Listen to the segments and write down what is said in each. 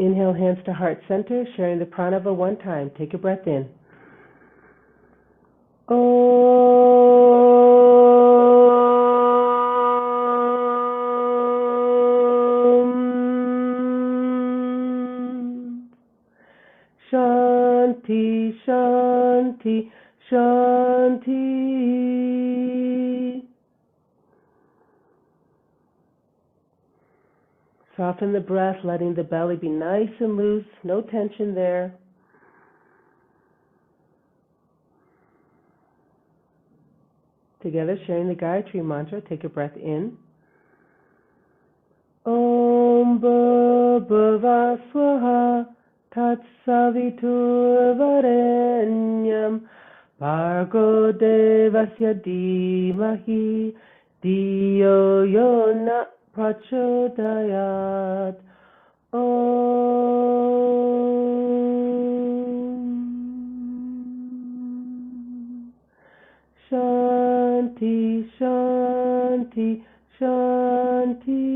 Inhale, hands to heart center, sharing the pranava one time. Take a breath in. Shanti, Shanti, Shanti. Soften the breath, letting the belly be nice and loose, no tension there. Together, sharing the Gayatri mantra, take a breath in. Om Bhava Swaha Tat Savitur Varenyam Bhargo Devasya Dhimahi Dhiyo Yo Na Prachodayat. Om Shanti, Shanti, Shanti.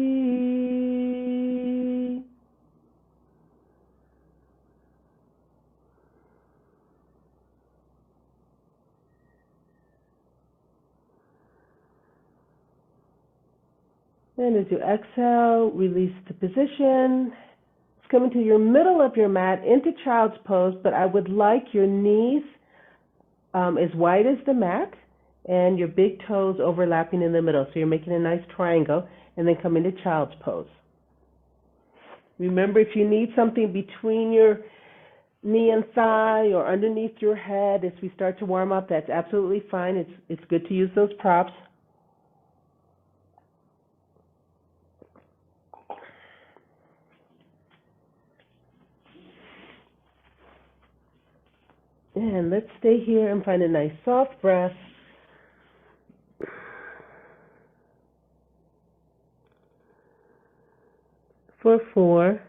And as you exhale, release the position. It's coming to your middle of your mat into child's pose, but I would like your knees as wide as the mat and your big toes overlapping in the middle. So you're making a nice triangle, and then come into child's pose. Remember, if you need something between your knee and thigh or underneath your head as we start to warm up, that's absolutely fine. It's good to use those props. And let's stay here and find a nice soft breath. For 4,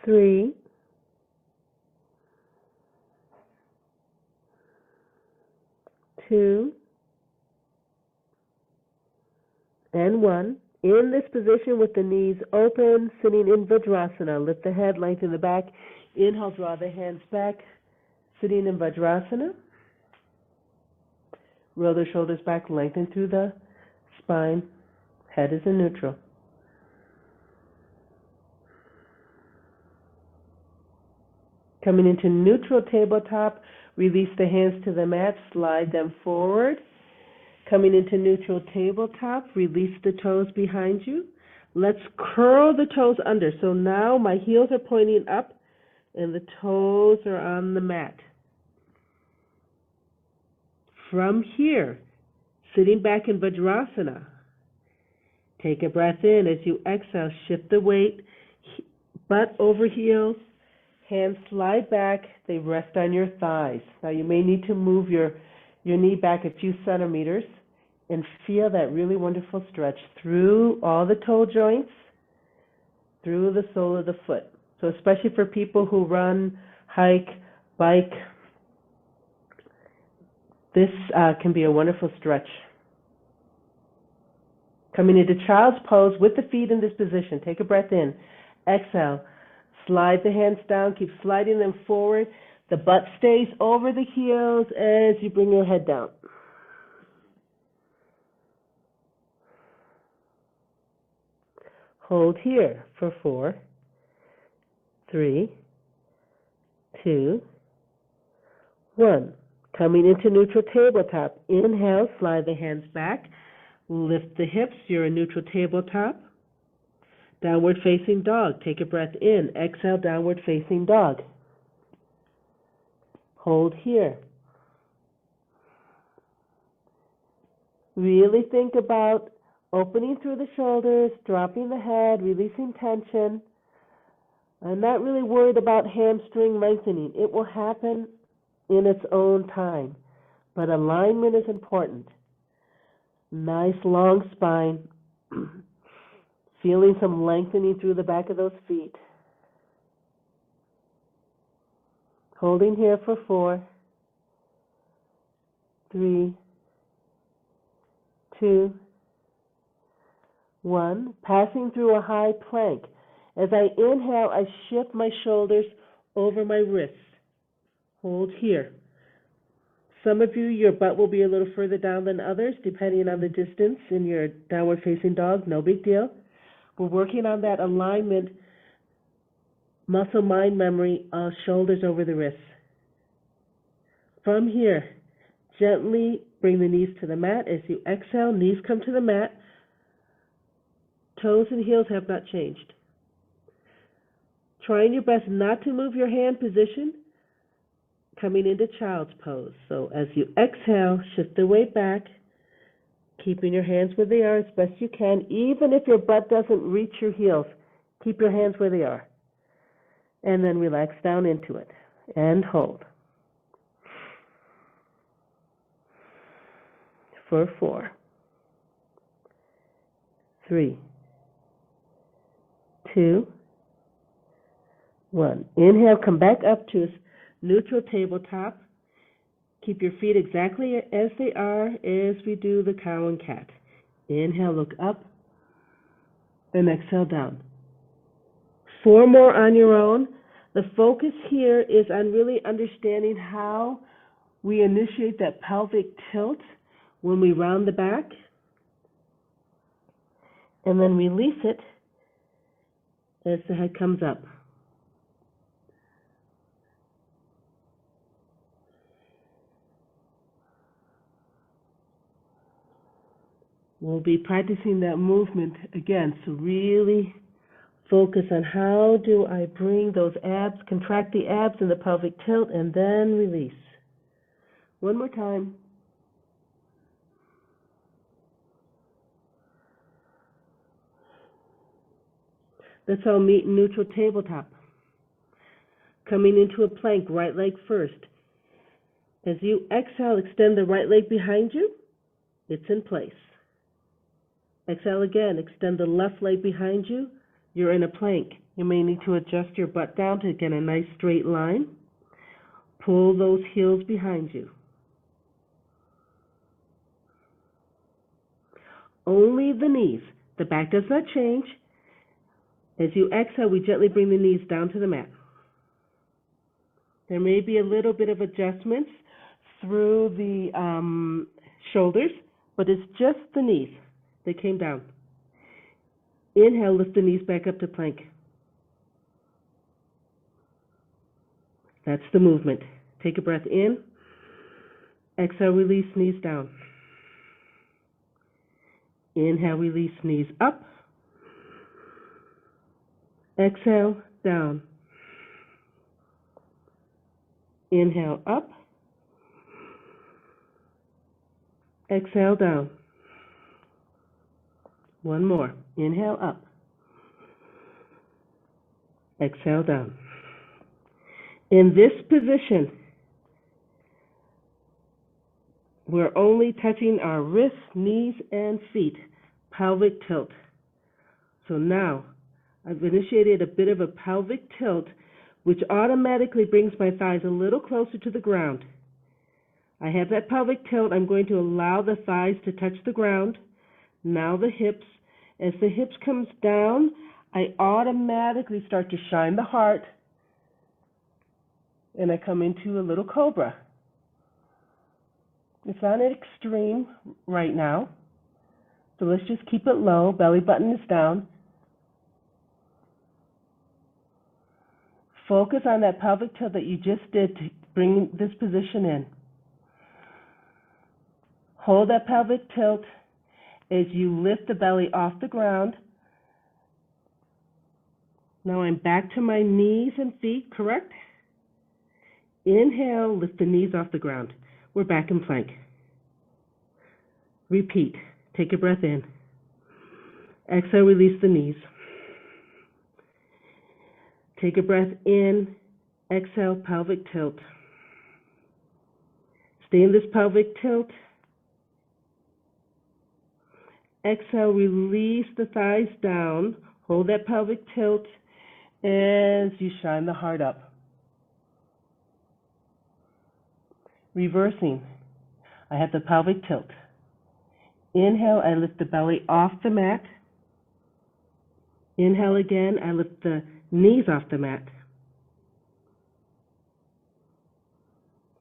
3, 2, and 1. In this position with the knees open, sitting in Vajrasana. Lift the head, lengthen the back. Inhale, draw the hands back, sitting in Vajrasana. Roll the shoulders back, lengthen through the spine. Head is in neutral. Coming into neutral tabletop, release the hands to the mat, slide them forward. Coming into neutral tabletop, release the toes behind you. Let's curl the toes under. So now my heels are pointing up and the toes are on the mat. From here, sitting back in Vajrasana, take a breath in. As you exhale, shift the weight, butt over heels, hands slide back, they rest on your thighs. Now you may need to move your knee back a few centimeters and feel that really wonderful stretch through all the toe joints, through the sole of the foot. So especially for people who run, hike, bike, this can be a wonderful stretch. Coming into child's pose with the feet in this position. Take a breath in. Exhale. Slide the hands down. Keep sliding them forward. The butt stays over the heels as you bring your head down. Hold here for 4, 3, 2, 1. Coming into neutral tabletop. Inhale, slide the hands back. Lift the hips. You're in neutral tabletop. Downward facing dog. Take a breath in. Exhale, downward facing dog. Hold here. Really think about opening through the shoulders, dropping the head, releasing tension. I'm not really worried about hamstring lengthening. It will happen in its own time. But alignment is important. Nice long spine. Feeling some lengthening through the back of those feet. Holding here for 4, 3, 2, 1, passing through a high plank. As I inhale, I shift my shoulders over my wrists. Hold here. Some of you, your butt will be a little further down than others, depending on the distance in your downward facing dog. No big deal. We're working on that alignment, muscle mind memory, shoulders over the wrists. From here, gently bring the knees to the mat. As you exhale, knees come to the mat. Toes and heels have not changed. Trying your best not to move your hand position, coming into child's pose. So as you exhale, shift the weight back, keeping your hands where they are as best you can. Even if your butt doesn't reach your heels, keep your hands where they are. And then relax down into it. And hold. For 4, 3, 2, 1. Inhale, come back up to neutral tabletop. Keep your feet exactly as they are as we do the cow and cat. Inhale, look up, and exhale down. 4 more on your own. The focus here is on really understanding how we initiate that pelvic tilt when we round the back, and then release it as the head comes up. We'll be practicing that movement again, so really focus on how do I bring those abs, contract the abs in the pelvic tilt, and then release. One more time. Let's all meet in neutral tabletop. Coming into a plank, right leg first. As you exhale, extend the right leg behind you. It's in place. Exhale again, extend the left leg behind you. You're in a plank. You may need to adjust your butt down to get a nice straight line. Pull those heels behind you. Only the knees. The back does not change. As you exhale, we gently bring the knees down to the mat. There may be a little bit of adjustments through the shoulders, but it's just the knees. They came down. Inhale, lift the knees back up to plank. That's the movement. Take a breath in. Exhale, release, knees down. Inhale, release, knees up. Exhale, down. Inhale, up. Exhale, down. One more. Inhale, up. Exhale, down. In this position, we're only touching our wrists, knees, and feet. Pelvic tilt. So now, I've initiated a bit of a pelvic tilt, which automatically brings my thighs a little closer to the ground. I have that pelvic tilt. I'm going to allow the thighs to touch the ground. Now the hips. As the hips comes down, I automatically start to shine the heart, and I come into a little cobra. It's not an extreme right now, so let's just keep it low. Belly button is down. Focus on that pelvic tilt that you just did to bring this position in. Hold that pelvic tilt as you lift the belly off the ground. Now I'm back to my knees and feet, correct? Inhale, lift the knees off the ground. We're back in plank. Repeat. Take a breath in. Exhale, release the knees. Take a breath in. Exhale, pelvic tilt. Stay in this pelvic tilt. Exhale, release the thighs down. Hold that pelvic tilt as you shine the heart up. Reversing. I have the pelvic tilt. Inhale, I lift the belly off the mat. Inhale again, I lift the knees off the mat.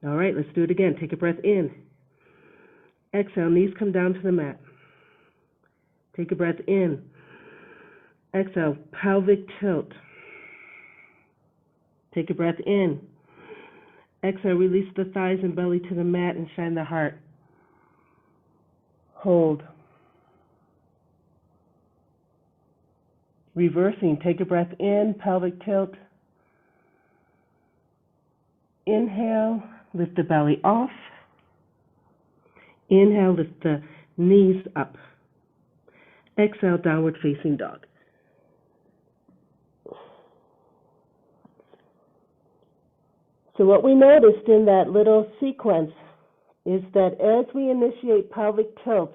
All right, let's do it again. Take a breath in. Exhale, knees come down to the mat. Take a breath in. Exhale, pelvic tilt. Take a breath in. Exhale, release the thighs and belly to the mat and shine the heart. Hold. Reversing, take a breath in, pelvic tilt. Inhale, lift the belly off. Inhale, lift the knees up. Exhale, downward facing dog. So what we noticed in that little sequence is that as we initiate pelvic tilts,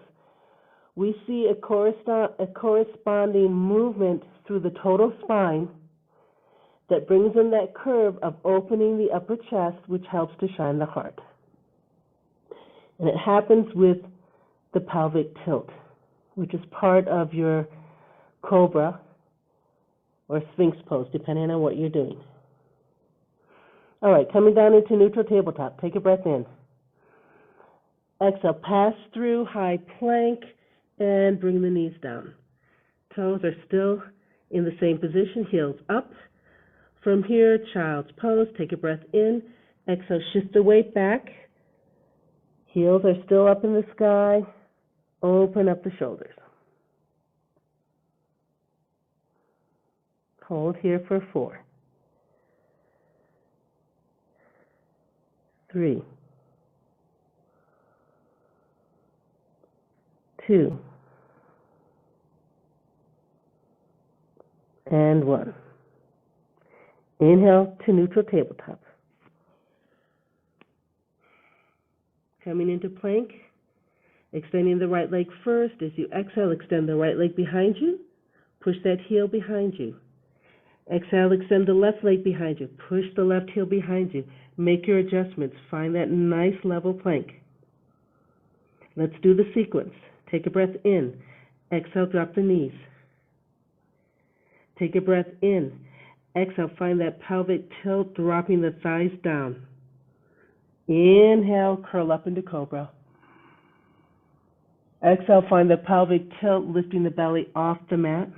we see a corresponding movement through the total spine that brings in that curve of opening the upper chest, which helps to shine the heart. And it happens with the pelvic tilt, which is part of your cobra or sphinx pose, depending on what you're doing. All right, coming down into neutral tabletop. Take a breath in. Exhale, pass through high plank and bring the knees down. Toes are still in the same position, heels up. From here, child's pose. Take a breath in. Exhale, shift the weight back. Heels are still up in the sky. Open up the shoulders. Hold here for 4, 3, 2, and 1. Inhale to neutral tabletop. Coming into plank, extending the right leg first. As you exhale, extend the right leg behind you. Push that heel behind you. Exhale, extend the left leg behind you. Push the left heel behind you. Make your adjustments. Find that nice level plank. Let's do the sequence. Take a breath in. Exhale, drop the knees. Take a breath in. Exhale, find that pelvic tilt, dropping the thighs down. Inhale, curl up into cobra. Exhale, find the pelvic tilt, lifting the belly off the mat.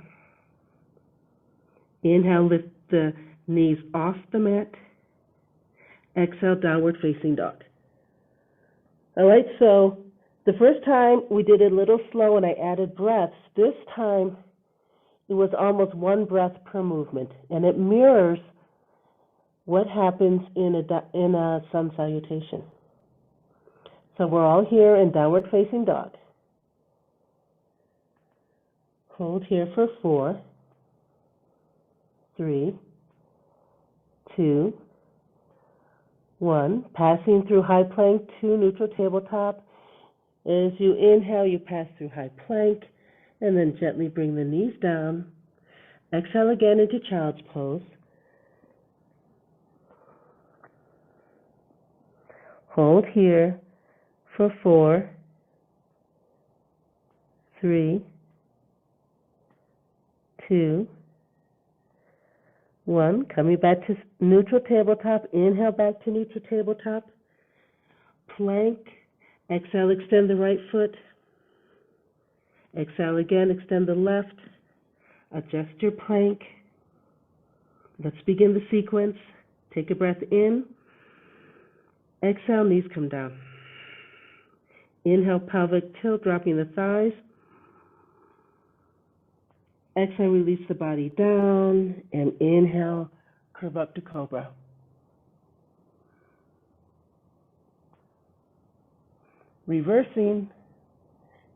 Inhale, lift the knees off the mat. Exhale, downward facing dog. All right, so the first time we did it a little slow and I added breaths. This time it was almost 1 breath per movement, and it mirrors what happens in a sun salutation. So we're all here in downward facing dog. Hold here for 4, 3, 2, 1. Passing through high plank to neutral tabletop. As you inhale, you pass through high plank, and then gently bring the knees down. Exhale again into child's pose. Hold here for 4, 3, 2, 1. Coming back to neutral tabletop. Inhale back to neutral tabletop. Plank. Exhale, extend the right foot. Exhale again, extend the left. Adjust your plank. Let's begin the sequence. Take a breath in. Exhale, knees come down. Inhale, pelvic tilt, dropping the thighs. Exhale, release the body down. And inhale, curve up to cobra. Reversing.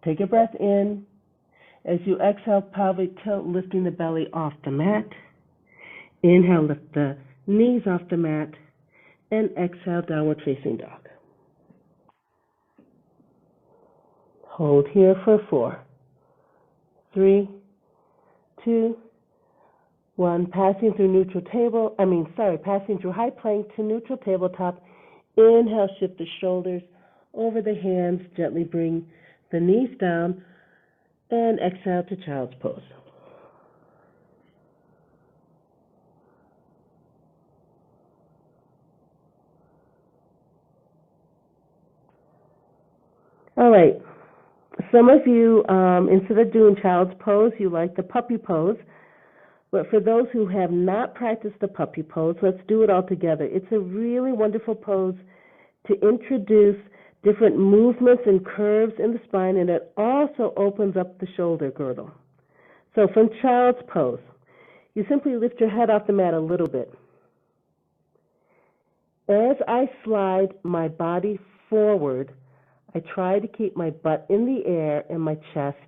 Take a breath in. As you exhale, pelvic tilt, lifting the belly off the mat. Inhale, lift the knees off the mat. And exhale, downward facing dog. Hold here for 4, 3, 2, 1. Passing through high plank to neutral tabletop. Inhale, shift the shoulders over the hands. Gently bring the knees down. And exhale to child's pose. All right. Some of you, instead of doing child's pose, you like the puppy pose. But for those who have not practiced the puppy pose, let's do it all together. It's a really wonderful pose to introduce different movements and curves in the spine, and it also opens up the shoulder girdle. So from child's pose, you simply lift your head off the mat a little bit. As I slide my body forward, I try to keep my butt in the air and my chest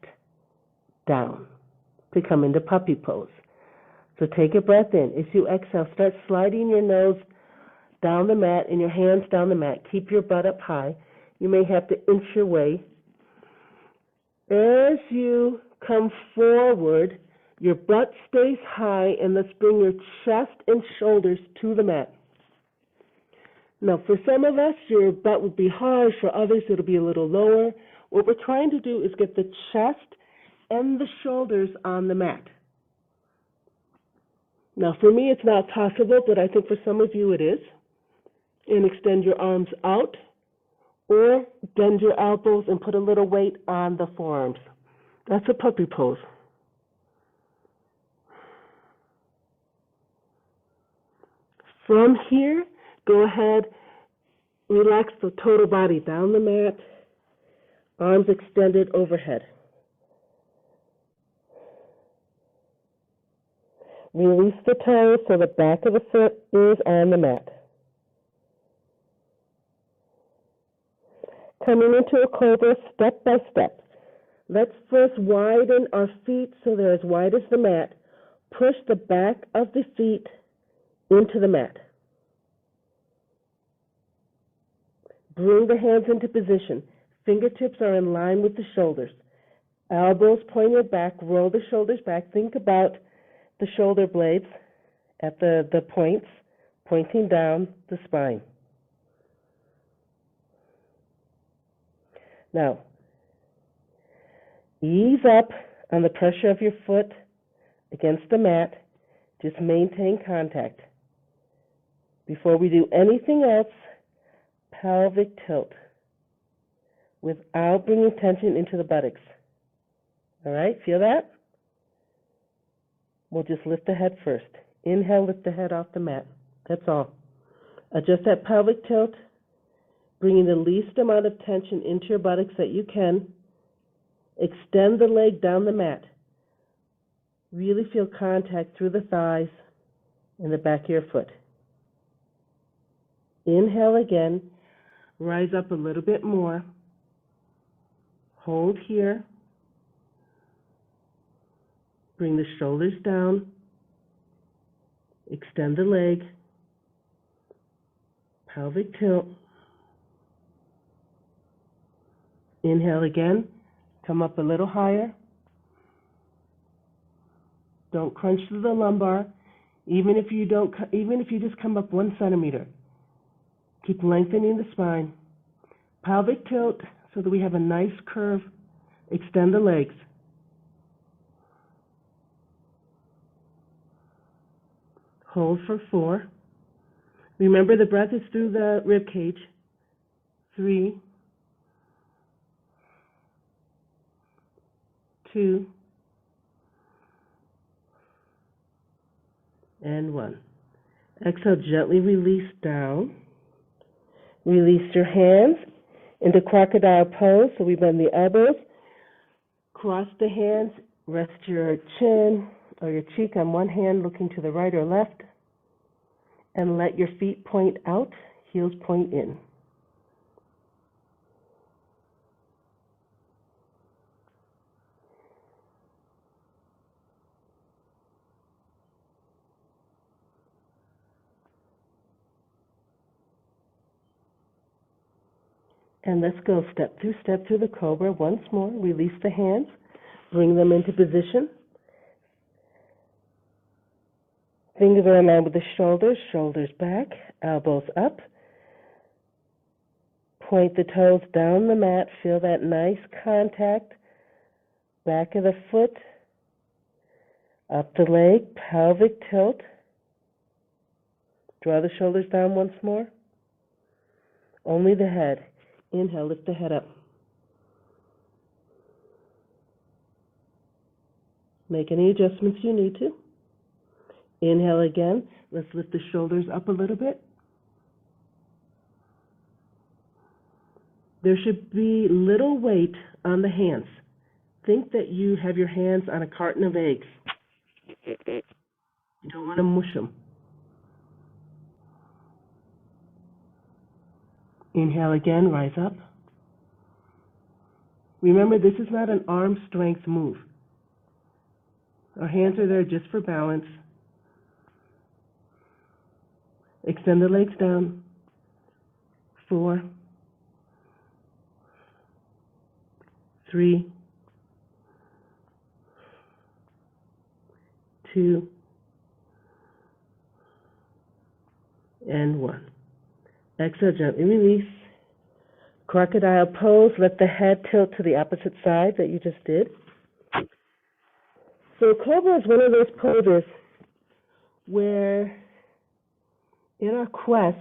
down to come into puppy pose. So take a breath in. As you exhale, start sliding your nose down the mat and your hands down the mat. Keep your butt up high. You may have to inch your way. As you come forward, your butt stays high, and let's bring your chest and shoulders to the mat. Now, for some of us, your butt would be high. For others, it'll be a little lower. What we're trying to do is get the chest and the shoulders on the mat. Now, for me, it's not possible, but I think for some of you it is. And extend your arms out, or bend your elbows and put a little weight on the forearms. That's a puppy pose. From here, go ahead, relax the total body down the mat, arms extended overhead. Release the toes so the back of the foot is on the mat. Coming into a cobra step by step. Let's first widen our feet so they're as wide as the mat. Push the back of the feet into the mat. Bring the hands into position. Fingertips are in line with the shoulders. Elbows pointed back, roll the shoulders back. Think about the shoulder blades at the points, pointing down the spine. Now, ease up on the pressure of your foot against the mat. Just maintain contact. Before we do anything else, pelvic tilt without bringing tension into the buttocks. All right, feel that? We'll just lift the head first. Inhale, lift the head off the mat. That's all. Adjust that pelvic tilt, bringing the least amount of tension into your buttocks that you can. Extend the leg down the mat. Really feel contact through the thighs and the back of your foot. Inhale again. Rise up a little bit more. Hold here. Bring the shoulders down. Extend the leg. Pelvic tilt. Inhale again. Come up a little higher. Don't crunch through the lumbar. Even if you just come up 1 centimeter. Keep lengthening the spine. Pelvic tilt so that we have a nice curve. Extend the legs. Hold for 4. Remember, the breath is through the rib cage. 3, 2, and 1. Exhale, gently release down. Release your hands into crocodile pose. So we bend the elbows, cross the hands, rest your chin or your cheek on one hand looking to the right or left, and let your feet point out, heels point in. And let's go step through the cobra once more. Release the hands, bring them into position. Fingers are in line with the shoulders, shoulders back, elbows up. Point the toes down the mat, feel that nice contact. Back of the foot, up the leg, pelvic tilt. Draw the shoulders down once more. Only the head. Inhale, lift the head up. Make any adjustments you need to. Inhale again. Let's lift the shoulders up a little bit. There should be little weight on the hands. Think that you have your hands on a carton of eggs. You don't want to mush them. Inhale again, rise up. Remember, this is not an arm strength move. Our hands are there just for balance. Extend the legs down. 4, 3, 2, and 1. Exhale, gently release. Crocodile pose. Let the head tilt to the opposite side that you just did. So cobra is one of those poses where in our quest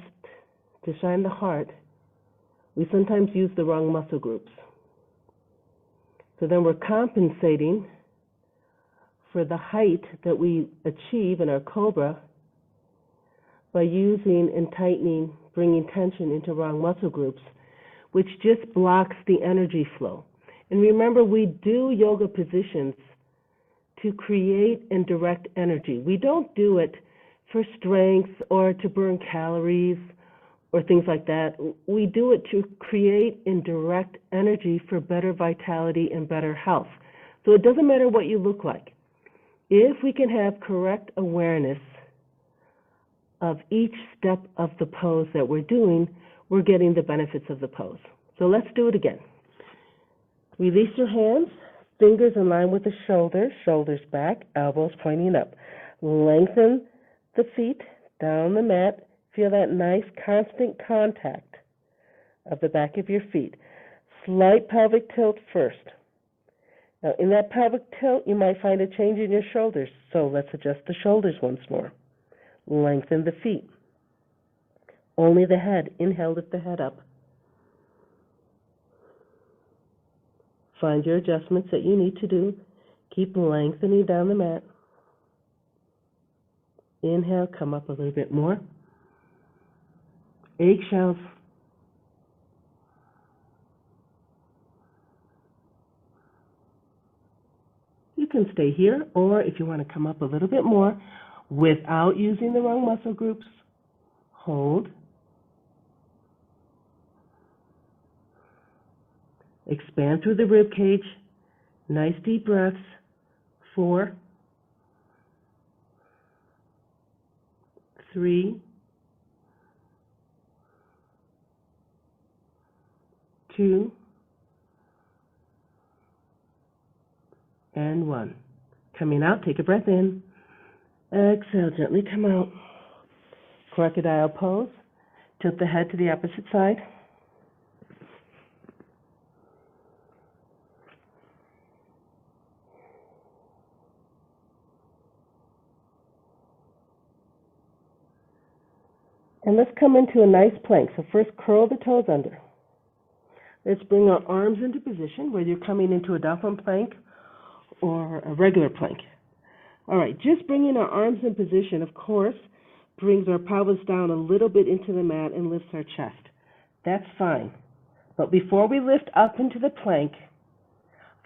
to shine the heart, we sometimes use the wrong muscle groups. So then we're compensating for the height that we achieve in our cobra by using and tightening, bringing tension into wrong muscle groups, which just blocks the energy flow. And remember, we do yoga positions to create and direct energy. We don't do it for strength or to burn calories or things like that. We do it to create and direct energy for better vitality and better health. So it doesn't matter what you look like. If we can have correct awareness of each step of the pose that we're doing, we're getting the benefits of the pose. So let's do it again. Release your hands, fingers in line with the shoulders, shoulders back, elbows pointing up. Lengthen the feet down the mat. Feel that nice constant contact of the back of your feet. Slight pelvic tilt first. Now in that pelvic tilt, you might find a change in your shoulders. So let's adjust the shoulders once more. Lengthen the feet. Only the head. Inhale, lift the head up. Find your adjustments that you need to do. Keep lengthening down the mat. Inhale, come up a little bit more. Eggshells. You can stay here, or if you want to come up a little bit more without using the wrong muscle groups, hold. Expand through the rib cage. Nice deep breaths. 4, 3, 2, and 1. Coming out, take a breath in. Exhale, gently come out. Crocodile pose. Tilt the head to the opposite side. And let's come into a nice plank. So first curl the toes under. Let's bring our arms into position, whether you're coming into a dolphin plank or a regular plank. All right, just bringing our arms in position, of course, brings our pelvis down a little bit into the mat and lifts our chest. That's fine. But before we lift up into the plank,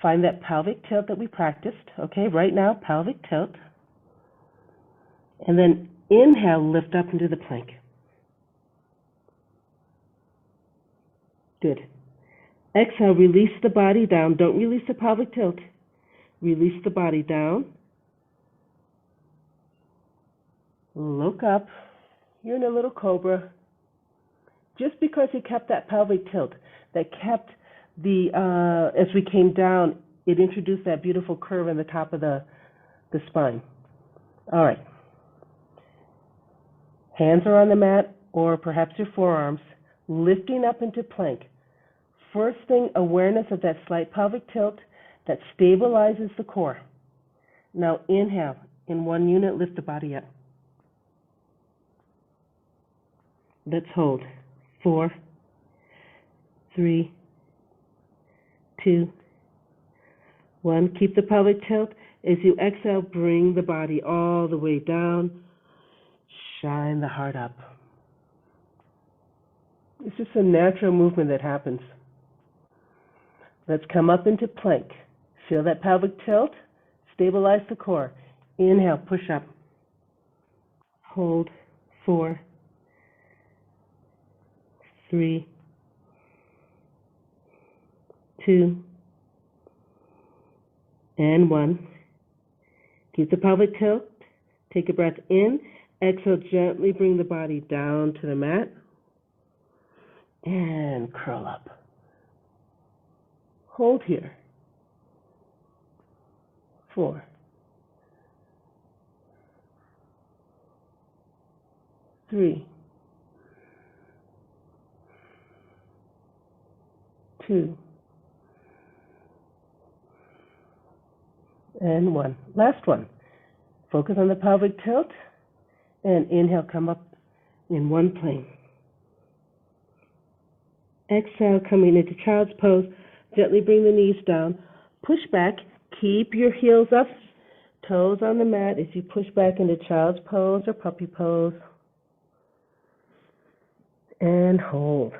find that pelvic tilt that we practiced. Okay, right now, pelvic tilt. And then inhale, lift up into the plank. Good. Exhale, release the body down. Don't release the pelvic tilt. Release the body down. Look up. You're in a little cobra. Just because you kept that pelvic tilt, that kept the, as we came down, it introduced that beautiful curve in the top of the spine. All right. Hands are on the mat, or perhaps your forearms, lifting up into plank. First thing, awareness of that slight pelvic tilt that stabilizes the core. Now inhale. In one unit, lift the body up. Let's hold. 4, 3, 2, 1. Keep the pelvic tilt. As you exhale, bring the body all the way down. Shine the heart up. It's just a natural movement that happens. Let's come up into plank. Feel that pelvic tilt. Stabilize the core. Inhale, push up. Hold. 4, 3, 2, and 1. Keep the pelvic tilt. Take a breath in. Exhale, gently bring the body down to the mat. And curl up. Hold here. 4, 3, 2, and 1. Last one. Focus on the pelvic tilt, and inhale, come up in one plane. Exhale, coming into child's pose. Gently bring the knees down. Push back. Keep your heels up, toes on the mat as you push back into child's pose or puppy pose. And hold.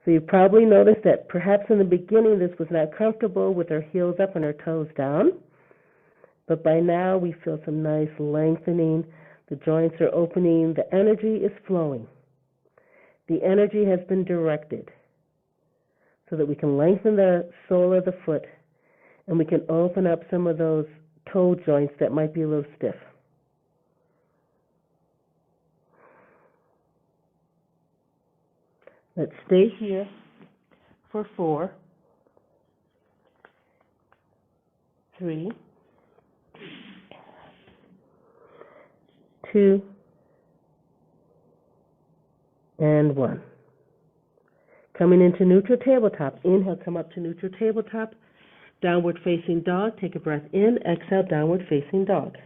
So you probably noticed that perhaps in the beginning this was not comfortable with our heels up and our toes down. But by now we feel some nice lengthening. The joints are opening. The energy is flowing. The energy has been directed so that we can lengthen the sole of the foot and we can open up some of those toe joints that might be a little stiff. Let's stay here for 4, 3, 2, and 1. Coming into neutral tabletop. Inhale, come up to neutral tabletop. Downward facing dog. Take a breath in. Exhale, downward facing dog.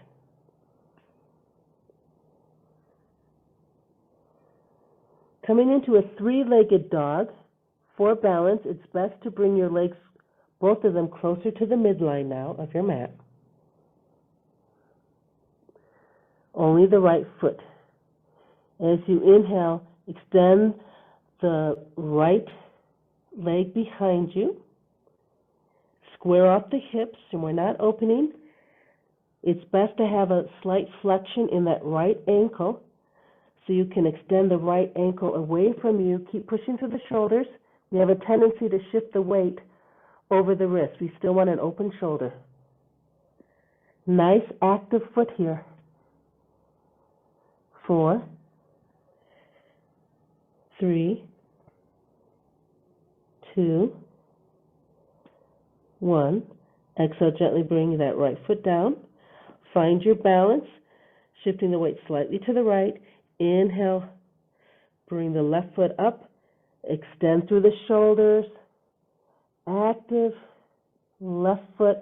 Coming into a 3-legged dog. For balance, it's best to bring your legs, both of them, closer to the midline now of your mat. Only the right foot. As you inhale, extend the right leg behind you. Square up the hips, and we're not opening. It's best to have a slight flexion in that right ankle so you can extend the right ankle away from you. Keep pushing through the shoulders. We have a tendency to shift the weight over the wrist. We still want an open shoulder. Nice active foot here. 4, 3, 2, 1. Exhale, gently bring that right foot down. Find your balance, shifting the weight slightly to the right. Inhale, bring the left foot up. Extend through the shoulders. Active left foot.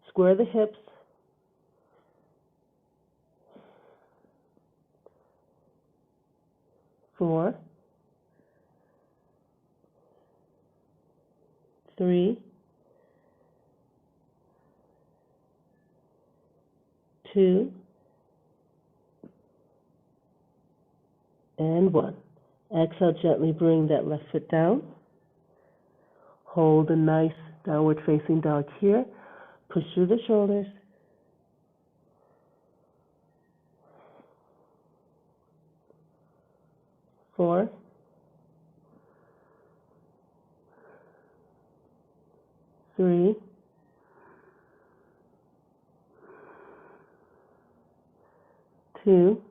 Square the hips. 4, 3, 2, and 1. Exhale, gently bring that left foot down. Hold a nice downward facing dog here. Push through the shoulders. 4, 3, 2,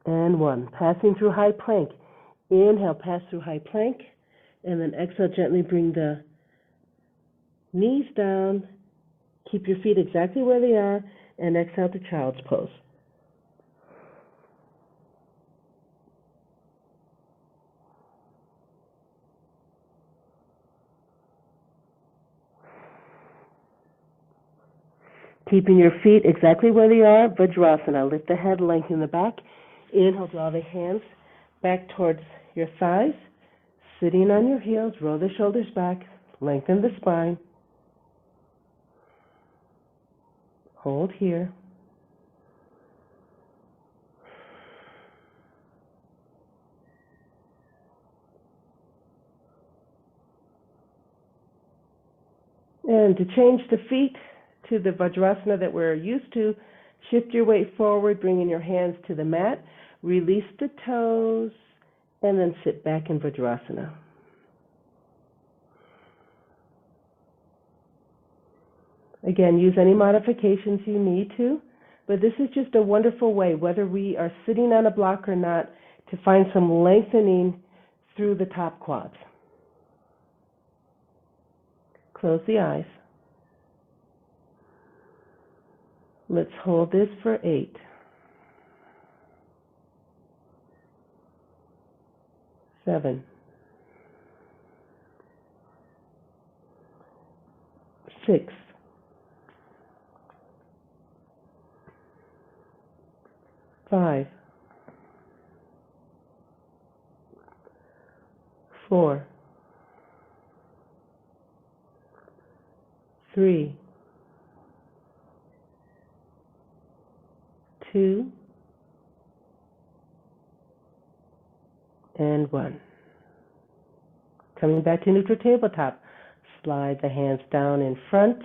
and 1. Passing through high plank. Inhale, pass through high plank, and then exhale, gently bring the knees down. Keep your feet exactly where they are, and exhale to child's pose. Keeping your feet exactly where they are, Vajrasana. Lift the head, lengthen the back. Inhale, draw the hands back towards your thighs. Sitting on your heels, roll the shoulders back, lengthen the spine. Hold here. And to change the feet to the Vajrasana that we're used to, shift your weight forward, bringing your hands to the mat, release the toes, and then sit back in Vajrasana. Again, use any modifications you need to, but this is just a wonderful way, whether we are sitting on a block or not, to find some lengthening through the top quads. Close the eyes. Let's hold this for 8. 7. 6. 5. 4. 3. 2. And 1. Coming back to neutral tabletop. Slide the hands down in front.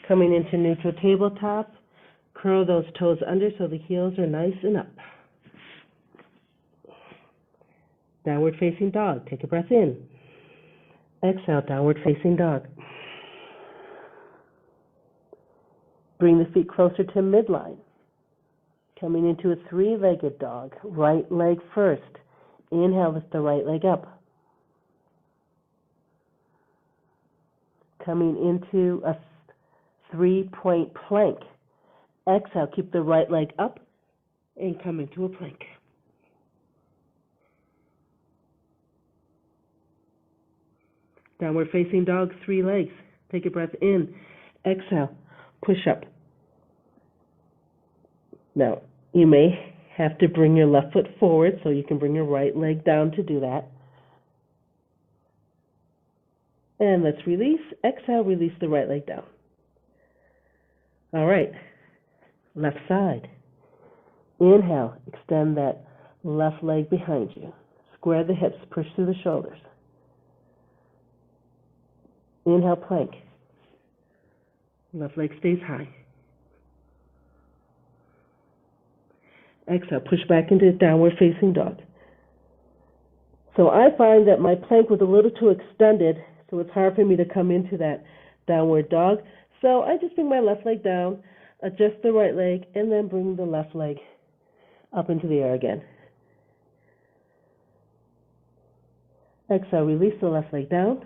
Coming into neutral tabletop. Curl those toes under so the heels are nice and up. Downward facing dog. Take a breath in. Exhale, downward facing dog. Bring the feet closer to midline. Coming into a 3-legged dog. Right leg first. Inhale, lift the right leg up. Coming into a 3-point plank. Exhale, keep the right leg up and come into a plank. Downward facing dog, 3 legs. Take a breath in. Exhale, push up. Now, you may have to bring your left foot forward so you can bring your right leg down to do that. And let's release. Exhale, release the right leg down. All right. Left side. Inhale, extend that left leg behind you. Square the hips, push through the shoulders. Inhale, plank. Left leg stays high. Exhale, push back into downward facing dog. So I find that my plank was a little too extended, so it's hard for me to come into that downward dog. So I just bring my left leg down, adjust the right leg, and then bring the left leg up into the air again. Exhale, release the left leg down.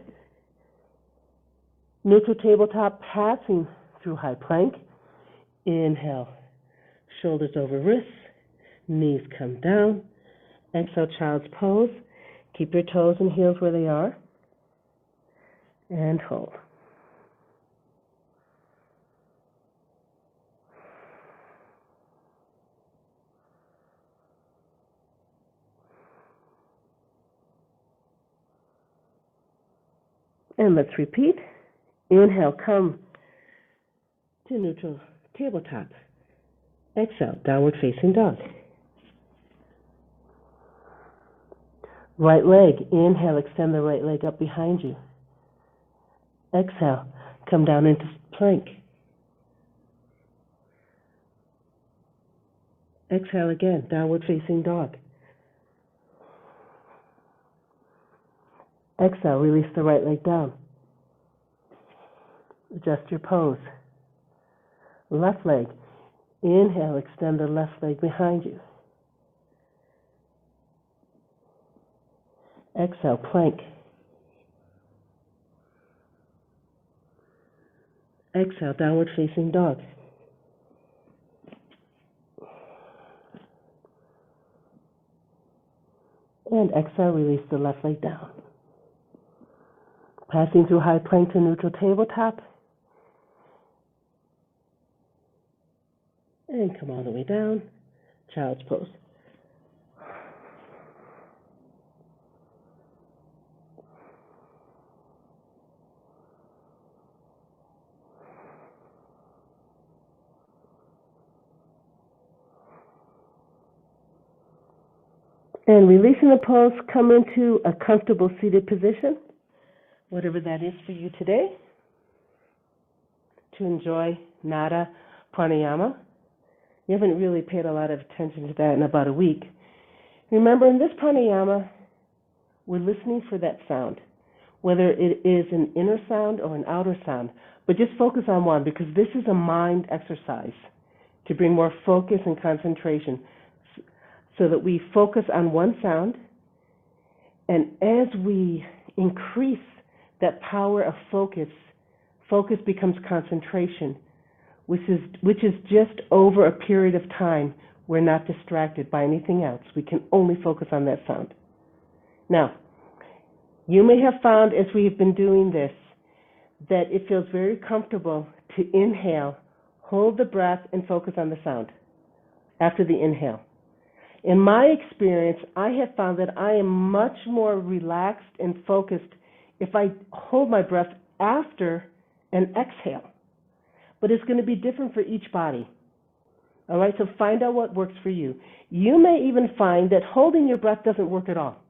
Neutral tabletop, passing through high plank. Inhale, shoulders over wrists, knees come down. Exhale, child's pose. Keep your toes and heels where they are. And hold. And let's repeat. Inhale, come to neutral tabletop. Exhale, downward facing dog. Right leg, inhale, extend the right leg up behind you. Exhale, come down into plank. Exhale again, downward facing dog. Exhale, release the right leg down. Adjust your pose. Left leg, inhale, extend the left leg behind you. Exhale, plank. Exhale, downward facing dog. And exhale, release the left leg down. Passing through high plank to neutral tabletop. And come all the way down, child's pose. And releasing the pulse, come into a comfortable seated position, whatever that is for you today, to enjoy nada pranayama. You haven't really paid a lot of attention to that in about a week. Remember, in this pranayama, we're listening for that sound, whether it is an inner sound or an outer sound. But just focus on one, because this is a mind exercise to bring more focus and concentration so that we focus on one sound. And as we increase that power of focus, focus becomes concentration, which is just over a period of time. We're not distracted by anything else. We can only focus on that sound. Now, you may have found as we have been doing this that it feels very comfortable to inhale, hold the breath, and focus on the sound after the inhale. In my experience, I have found that I am much more relaxed and focused if I hold my breath after an exhale. But it's going to be different for each body. All right, so find out what works for you. You may even find that holding your breath doesn't work at all,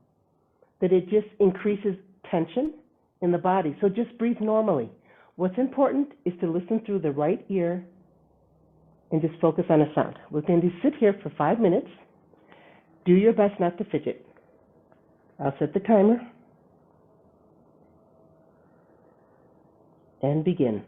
that it just increases tension in the body. So just breathe normally. What's important is to listen through the right ear and just focus on a sound. We're going to sit here for 5 minutes. Do your best not to fidget. I'll set the timer and begin.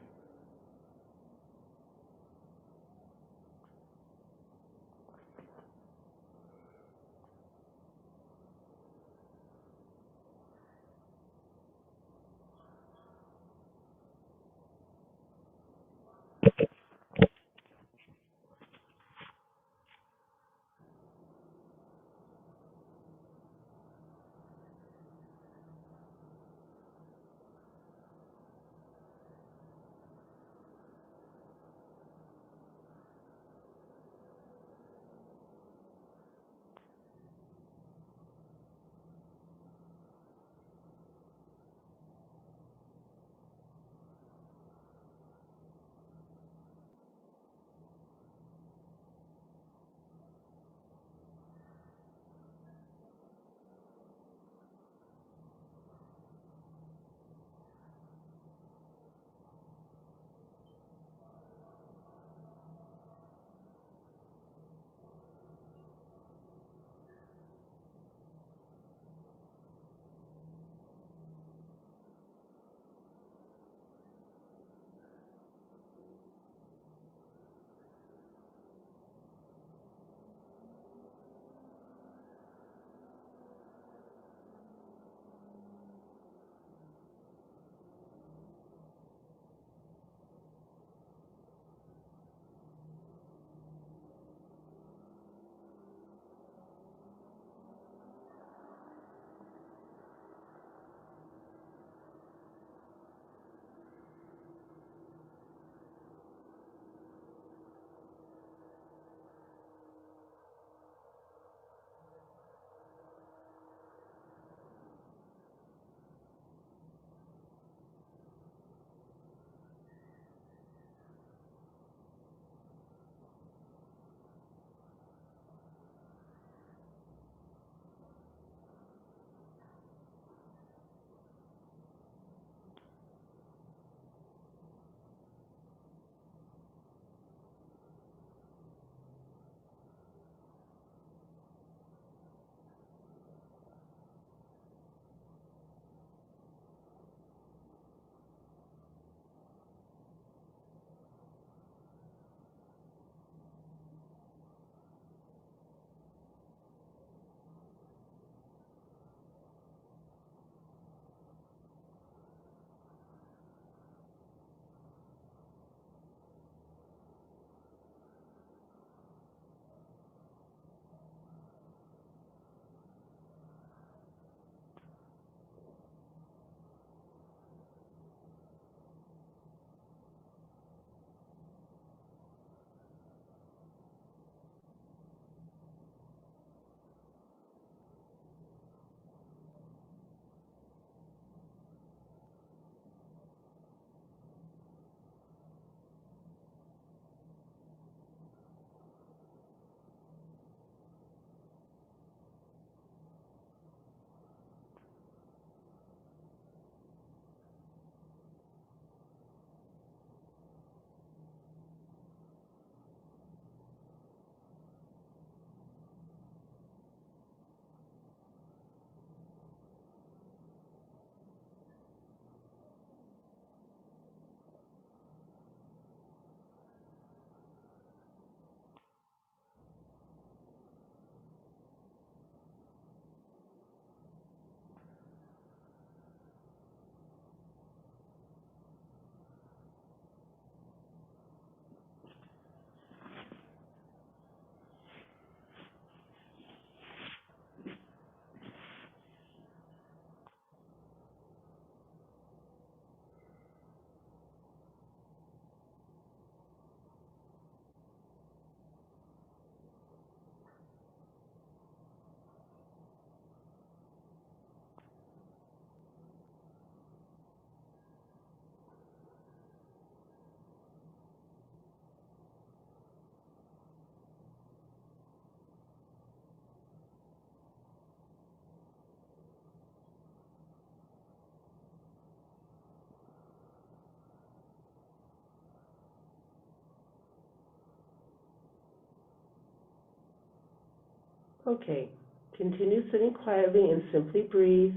Okay, continue sitting quietly and simply breathe.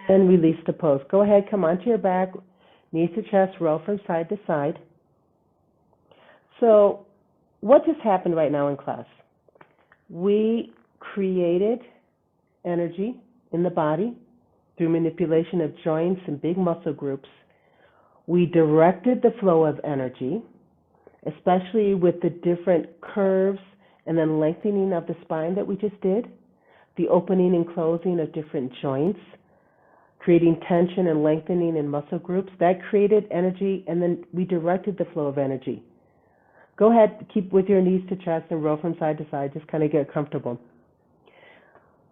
And release the pose. Go ahead, come onto your back, knees to chest, roll from side to side. So, what just happened right now in class? We created energy in the body through manipulation of joints and big muscle groups. We directed the flow of energy, especially with the different curves and then lengthening of the spine that we just did, the opening and closing of different joints, creating tension and lengthening in muscle groups. That created energy, and then we directed the flow of energy. Go ahead, keep with your knees to chest and roll from side to side, just kind of get comfortable.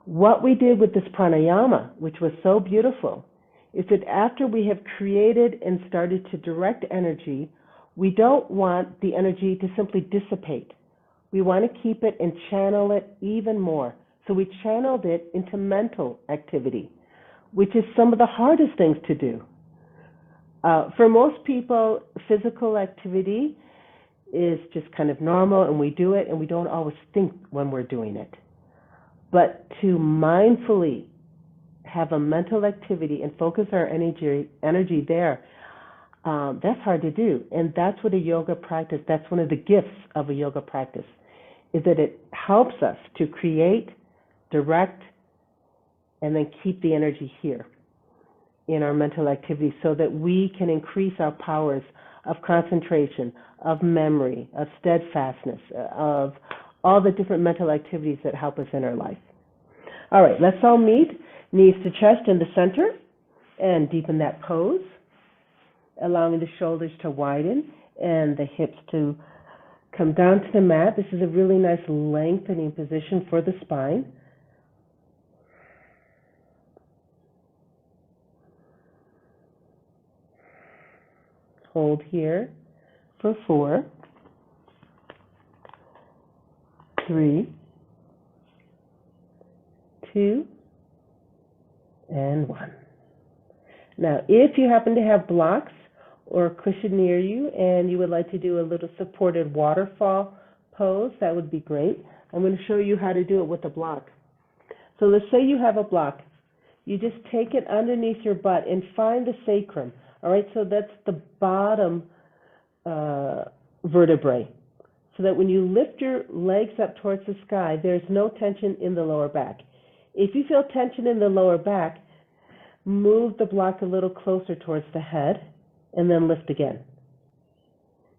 What we did with this pranayama, which was so beautiful, is that after we have created and started to direct energy, we don't want the energy to simply dissipate. We want to keep it and channel it even more. So we channeled it into mental activity, which is some of the hardest things to do. For most people, physical activity is just kind of normal, and we do it, and we don't always think when we're doing it. But to mindfully have a mental activity and focus our energy there, that's hard to do. And that's what a yoga practice, that's one of the gifts of a yoga practice, is that it helps us to create, direct, and then keep the energy here in our mental activity so that we can increase our powers of concentration, of memory, of steadfastness, of all the different mental activities that help us in our life. All right, let's all meet, knees to chest in the center, and deepen that pose, allowing the shoulders to widen and the hips to come down to the mat. This is a really nice lengthening position for the spine. Hold here for 4, 3, 2, and 1. Now, if you happen to have blocks or a cushion near you and you would like to do a little supported waterfall pose, that would be great. I'm going to show you how to do it with a block. So let's say you have a block. You just take it underneath your butt and find the sacrum. All right, so that's the bottom vertebrae. So that when you lift your legs up towards the sky, there's no tension in the lower back. If you feel tension in the lower back, move the block a little closer towards the head and then lift again.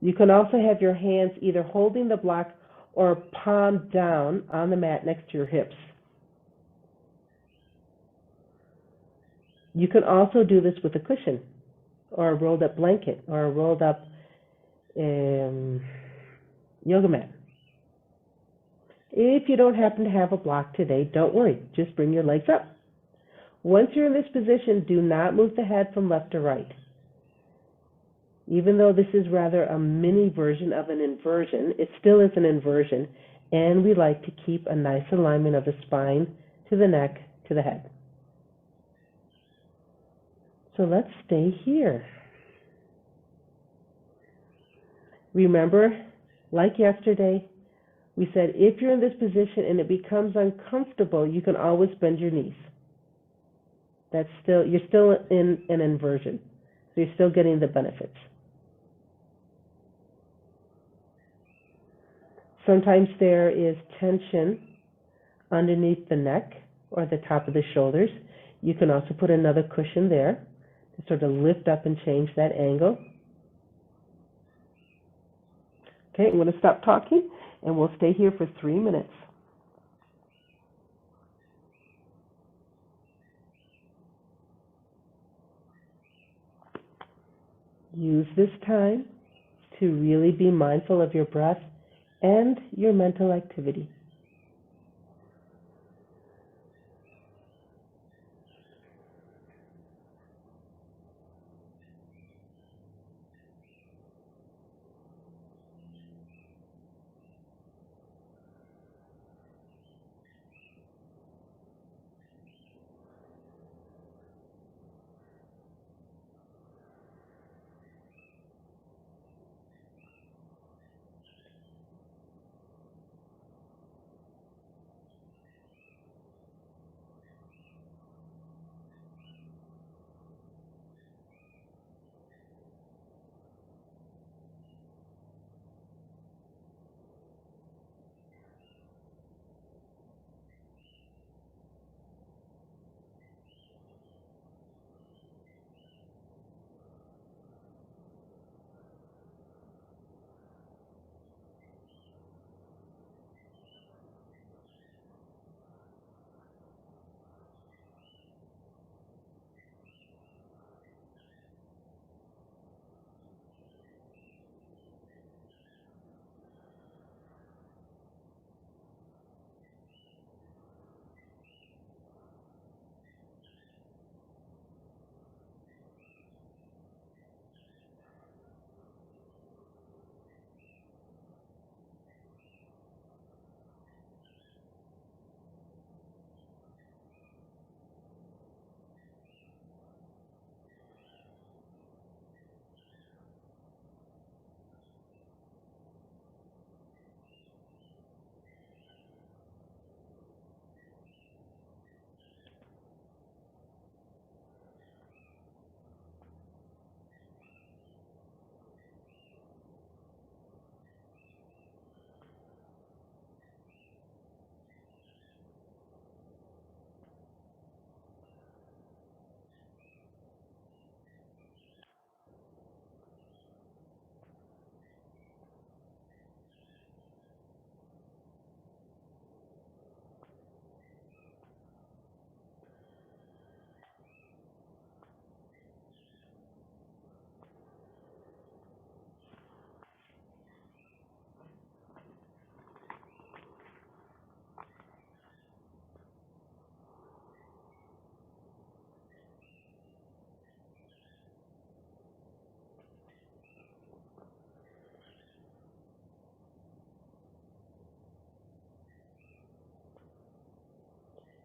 You can also have your hands either holding the block or palm down on the mat next to your hips. You can also do this with a cushion or a rolled up blanket or a rolled up yoga mat. If you don't happen to have a block today, don't worry, just bring your legs up. Once you're in this position, do not move the head from left to right. Even though this is rather a mini version of an inversion, it still is an inversion, and we like to keep a nice alignment of the spine to the neck to the head. So let's stay here. Remember, like yesterday, we said if you're in this position and it becomes uncomfortable, you can always bend your knees. You're still in an inversion, so you're still getting the benefits. Sometimes there is tension underneath the neck or the top of the shoulders. You can also put another cushion there to sort of lift up and change that angle. Okay, I'm going to stop talking and we'll stay here for 3 minutes. Use this time to really be mindful of your breath and your mental activity.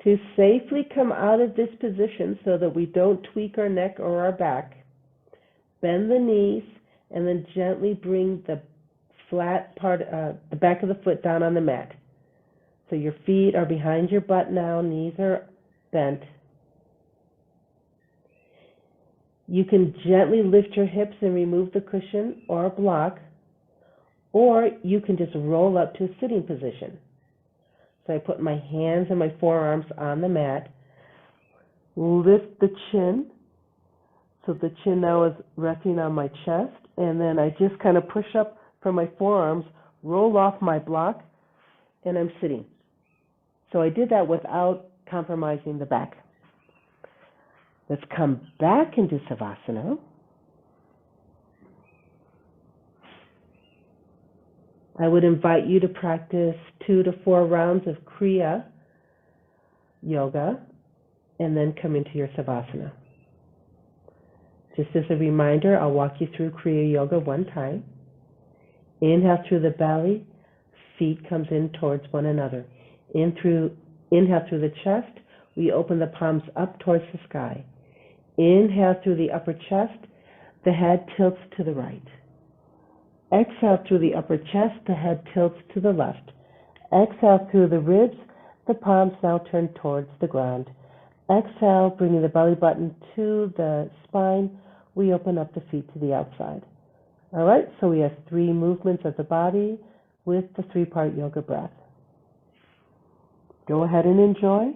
To safely come out of this position so that we don't tweak our neck or our back, bend the knees and then gently bring the flat part, the back of the foot down on the mat. So your feet are behind your butt now, knees are bent. You can gently lift your hips and remove the cushion or block, or you can just roll up to a sitting position. So I put my hands and my forearms on the mat, lift the chin, so the chin now is resting on my chest, and then I just kind of push up from my forearms, roll off my block, and I'm sitting. So I did that without compromising the back. Let's come back into Savasana. I would invite you to practice 2 to 4 rounds of Kriya yoga and then come into your Savasana. Just as a reminder, I'll walk you through Kriya yoga one time. Inhale through the belly, feet comes in towards one another. Inhale through the chest, we open the palms up towards the sky. Inhale through the upper chest, the head tilts to the right. Exhale through the upper chest, the head tilts to the left. Exhale through the ribs, the palms now turn towards the ground. Exhale, bringing the belly button to the spine, we open up the feet to the outside. All right, so we have 3 movements of the body with the 3-part yoga breath. Go ahead and enjoy.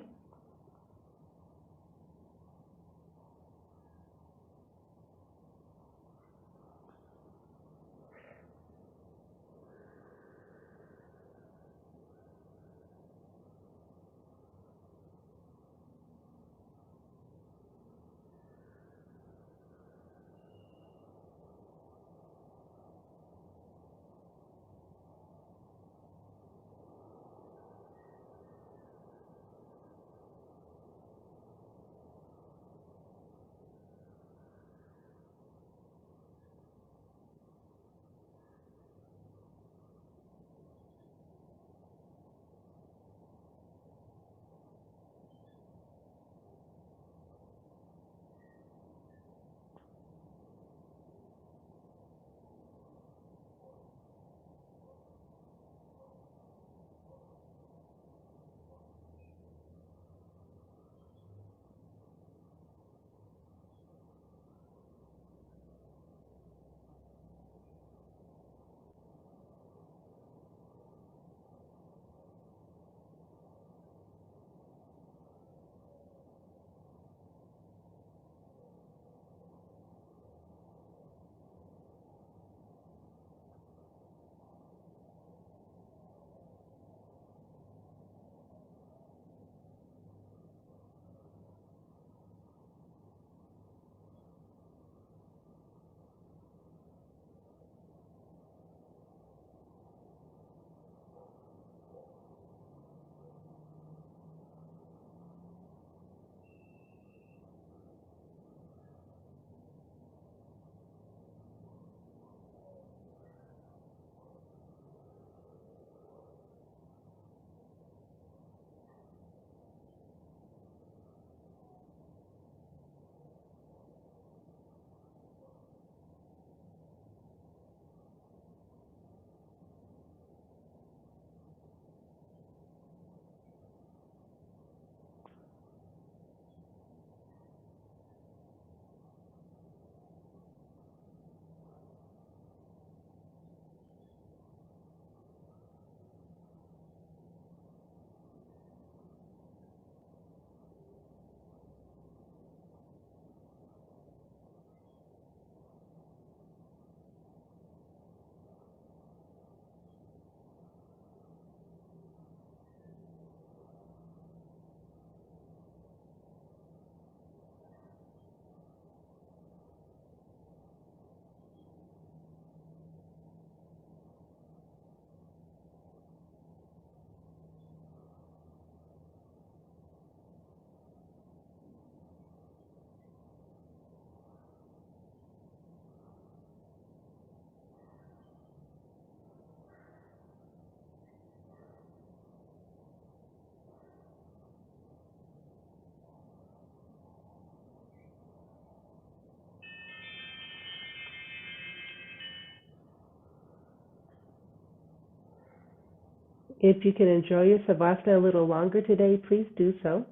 If you can enjoy your Savasana a little longer today, please do so.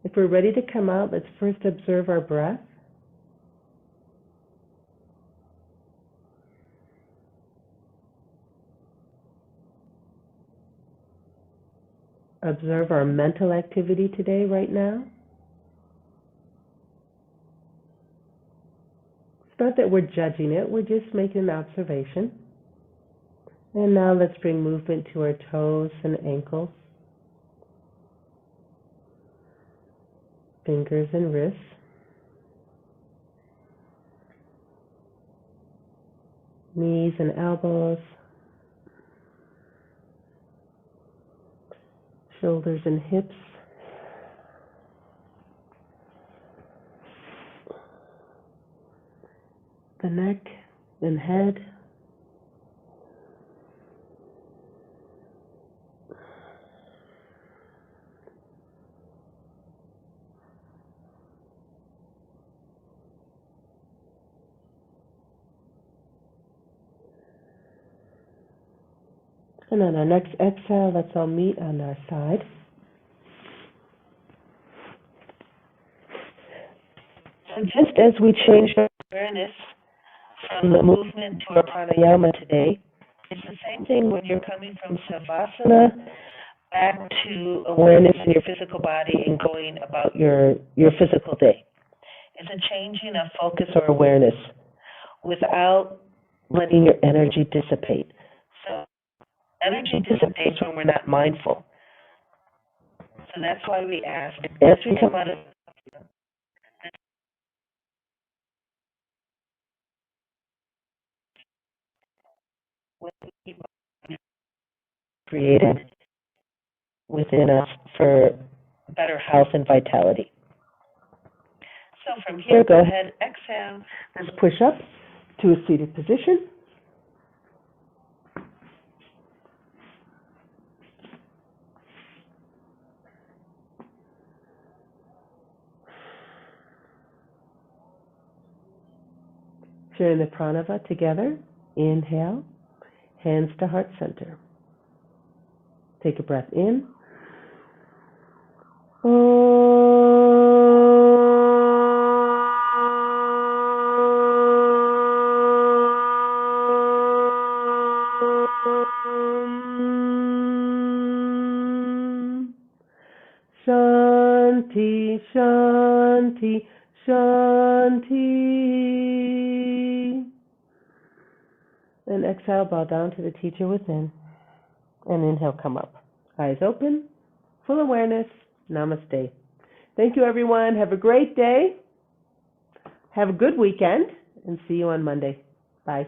If we're ready to come out, let's first observe our breath. Observe our mental activity today, right now. It's not that we're judging it, we're just making an observation. And now let's bring movement to our toes and ankles, fingers and wrists. Knees and elbows, shoulders and hips, the neck and head, and on our next exhale, let's all meet on our side. So just as we change our awareness from the movement to our pranayama today, it's the same thing when you're coming from savasana back to awareness in your physical body and going about your physical day. It's a changing of focus or awareness without letting your energy dissipate. So energy dissipates when we're not mindful. So that's why we ask, as we come out of what we created within us for better health and vitality. So from here, go ahead, exhale. Let's push up to a seated position. During the pranava together, inhale, hands to heart center. Take a breath in. Shanti, Shanti, Shanti. And exhale, bow down to the teacher within. And inhale, come up. Eyes open, full awareness. Namaste. Thank you, everyone. Have a great day. Have a good weekend, and see you on Monday. Bye.